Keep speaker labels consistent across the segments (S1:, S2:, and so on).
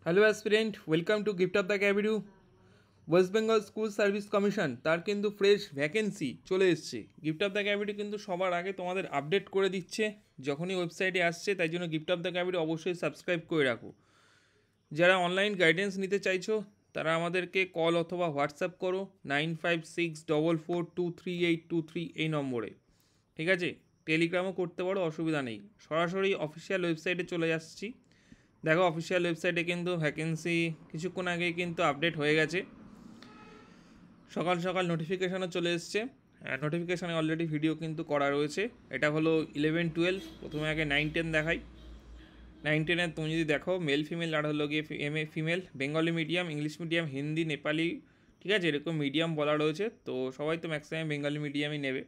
S1: Hello aspirant, welcome to gift of the ক্যাবিডু। West Bengal school service commission তার কিন্তু fresh vacancy চলে এসছে। গিফট অফ দ্য ক্যাবিডু কিন্তু সবার আগে তোমাদের আপডেট করে দিচ্ছে যখনই ওয়েবসাইটে আসছে, তাই জন্য গিফট অফ দ্য ক্যাবিডু অবশ্যই সাবস্ক্রাইব করে রাখো। যারা অনলাইন গাইডেন্স নিতে চাইছো তারা আমাদেরকে কল অথবা হোয়াটসঅ্যাপ করো 9564423823 এই নম্বরে, ঠিক আছে? টেলিগ্রামও করতে পারো, অসুবিধা নেই। সরাসরি অফিসিয়াল ওয়েবসাইটে চলে আসছি। দেখো, অফিসিয়াল ওয়েবসাইটে কিন্তু ভ্যাকেন্সি কিছুক্ষণ আগে কিন্তু আপডেট হয়ে গেছে। সকাল সকাল নোটিফিকেশানও চলে এসছে। নোটিফিকেশানে অলরেডি ভিডিও কিন্তু করা রয়েছে। এটা হলো 11-12। প্রথমে আগে 9-10 দেখাই। 9-10 তুমি যদি দেখো, মেল ফিমেল আর হলো গিয়ে female, Bengali medium, English medium, Hindi, Nepali, ঠিক আছে, এরকম মিডিয়াম বলা রয়েছে। তো সবাই তো ম্যাক্সিমাম বেঙ্গলি মিডিয়ামই নেবে।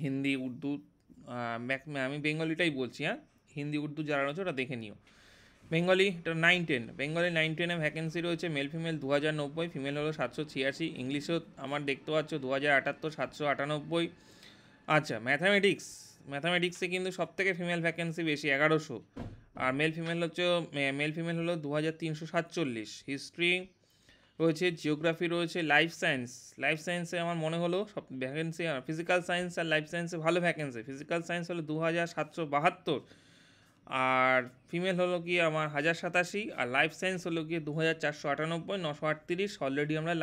S1: হিন্দি, উর্দু, আমি বেঙ্গলিটাই বলছি, হ্যাঁ। হিন্দি উর্দু যারা রয়েছে ওটা দেখে নিও। বেঙ্গলি এটা 9-10, বেঙ্গলি 9-10-এ ভ্যাকেন্সি রয়েছে। মেল ফিমেল 2090, ফিমেল হলো 786। ইংলিশও আমার দেখতে পাচ্ছ 2078, 798। আচ্ছা, ম্যাথামেটিক্সে কিন্তু সব থেকে ফিমেল ভ্যাকেন্সি বেশি, 1100। আর মেল ফিমেল হলো 2347। হিস্ট্রি রয়েছে, জিওগ্রাফি রয়েছে, লাইফ সায়েন্সে আমার মনে হলো সব ভ্যাকেন্সি। আর ফিজিক্যাল সায়েন্স আর লাইফ সায়েন্সে ভালো ভ্যাকেন্সি। ফিজিক্যাল সায়েন্স হলো 2772, আর ফিমেল হলো কি আমার 1087, আর লাইফ সায়েন্স হলো গিয়ে 2498, 938। অলরেডি আমরা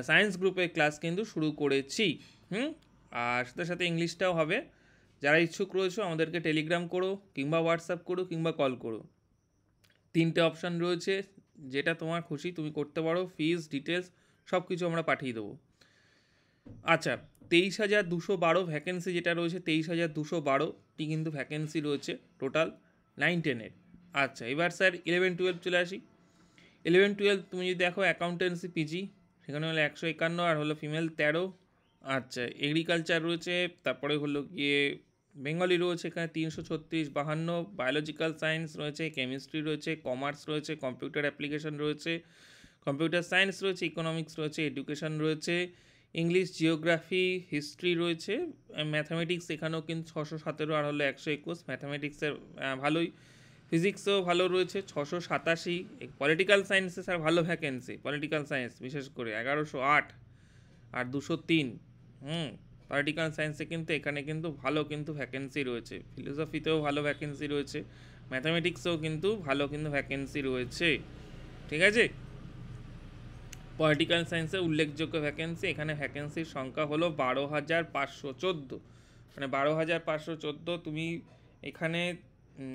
S1: সায়েন্স গ্রুপের ক্লাস কিন্তু শুরু করেছি। আর সাথে সাথে ইংলিশটাও হবে। যারা ইচ্ছুক রয়েছে আমাদেরকে টেলিগ্রাম করো, কিংবা হোয়াটসঅ্যাপ করো, কিংবা কল করো। 3টে অপশান রয়েছে, যেটা তোমার খুশি তুমি করতে পারো। ফিজ ডিটেলস সব কিছু আমরা পাঠিয়ে দেবো। আচ্ছা, 23,212 ভ্যাকেন্সি যেটা রয়েছে, 23,212টি কিন্তু ভ্যাকেন্সি রয়েছে টোটাল 9-10-এর। আচ্ছা, এবার স্যার 11-12 চলে আসি। 11-12 তুমি যদি দেখো, অ্যাকাউন্টেন্সি পিজি সেখানে হলো 151, আর হলো ফিমেল 13। আচ্ছা, এগ্রিকালচার রয়েছে, তারপরে হলো গিয়ে বেঙ্গলি রয়েছে এখানে 336, 52। বায়োলজিক্যাল সায়েন্স রয়েছে, কেমিস্ট্রি রয়েছে, কমার্স রয়েছে, কম্পিউটার অ্যাপ্লিকেশন রয়েছে, কম্পিউটার সায়েন্স রয়েছে, ইকোনমিক্স রয়েছে, এডুকেশন রয়েছে, ইংলিশ, জিওগ্রাফি, হিস্ট্রি রয়েছে। ম্যাথামেটিক্স এখানেও কিন্তু 617, আর হলো 121। ম্যাথামেটিক্সের ভালোই। ফিজিক্সও ভালো রয়েছে 687। পলিটিক্যাল সায়েন্সে স্যার ভালো ভ্যাকেন্সি, পলিটিক্যাল সায়েন্স বিশেষ করে 1108 আর 203। পলিটিক্যাল সায়েন্সে কিন্তু এখানে কিন্তু ভালো কিন্তু ভ্যাকেন্সি রয়েছে। ফিলোসফিতেও ভালো ভ্যাকেন্সি রয়েছে, ম্যাথামেটিক্সেও কিন্তু ভালো কিন্তু ভ্যাকেন্সি রয়েছে, ঠিক আছে। পলিটিক্যাল সায়েন্সে উল্লেখযোগ্য ভ্যাকেন্সি, এখানে ভ্যাকেন্সির সংখ্যা হলো 12,514। মানে 12,514 তুমি এখানে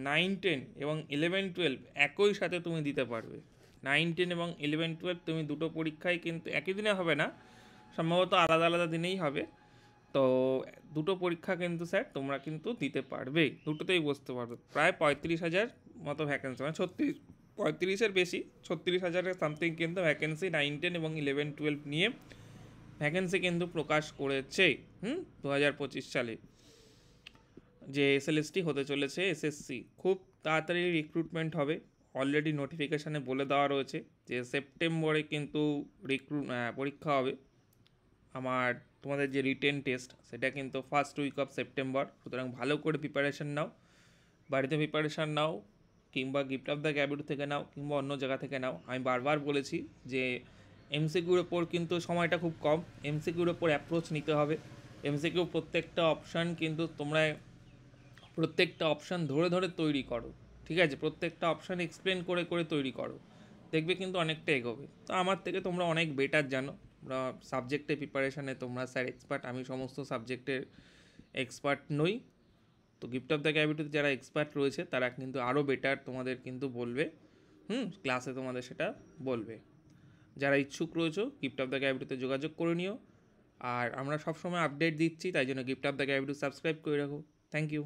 S1: 9-10 এবং 11-12 একই সাথে তুমি দিতে পারবে। 9-10 এবং 11-12 তুমি দুটো পরীক্ষায় কিন্তু একই দিনে হবে না, সম্ভবত আলাদা আলাদা দিনেই হবে। তো দুটো পরীক্ষা কিন্তু স্যার তোমরা কিন্তু দিতে পারবে, দুটোতেই বসতে পারবে। প্রায় 35,000 মতো ভ্যাকেন্সি, মানে 35-এর বেশি, 36,000-এর সামথিং কিন্তু ভ্যাকেন্সি 9-10 এবং 11-12 নিয়ে ভ্যাকেন্সি কিন্তু প্রকাশ করেছে 2025 সালে। যে এসএলএসটি হতে চলেছে এসএসসি, খুব তাড়াতাড়ি রিক্রুটমেন্ট হবে। অলরেডি নোটিফিকেশানে বলে দেওয়া রয়েছে যে সেপ্টেম্বরে কিন্তু পরীক্ষা হবে। আমার তোমাদের যে রিটেন টেস্ট সেটা কিন্তু ফার্স্ট উইক অফ সেপ্টেম্বর। সুতরাং ভালো করে প্রিপারেশান নাও, বাড়িতে প্রিপারেশান নাও, কিংবা গিফট অফ দ্য ক্যাবিড থেকে নাও, কিংবা অন্য জায়গা থেকে নাও। আমি বারবার বলেছি যে এমসিকিউর ওপর কিন্তু সময়টা খুব কম, এমসিকিউর ওপর অ্যাপ্রোচ নিতে হবে। এমসিকিউ প্রত্যেকটা অপশান কিন্তু তোমরা প্রত্যেকটা অপশান ধরে ধরে তৈরি করো, ঠিক আছে। প্রত্যেকটা অপশান এক্সপ্লেন করে করে তৈরি করো, দেখবে কিন্তু অনেকটা এগোবে। তো আমার থেকে তোমরা অনেক বেটার জানো, তোমরা সাবজেক্টে প্রিপারেশানে তোমরা স্যার এক্সপার্ট, আমি সমস্ত সাবজেক্টের এক্সপার্ট নই। তো গিফট অফ দ্য ক্যাবিটিতে যারা এক্সপার্ট রয়েছে তারা কিন্তু আরও বেটার তোমাদের কিন্তু বলবে, ক্লাসে তোমাদের সেটা বলবে। যারা ইচ্ছুক রয়েছে গিফট অফ দ্য ক্যাবিটিতে যোগাযোগ করে নিও। আর আমরা সবসময় আপডেট দিচ্ছি, তাই জন্য গিফট অফ দ্য ক্যাবিটি সাবস্ক্রাইব করে রাখো। Thank you.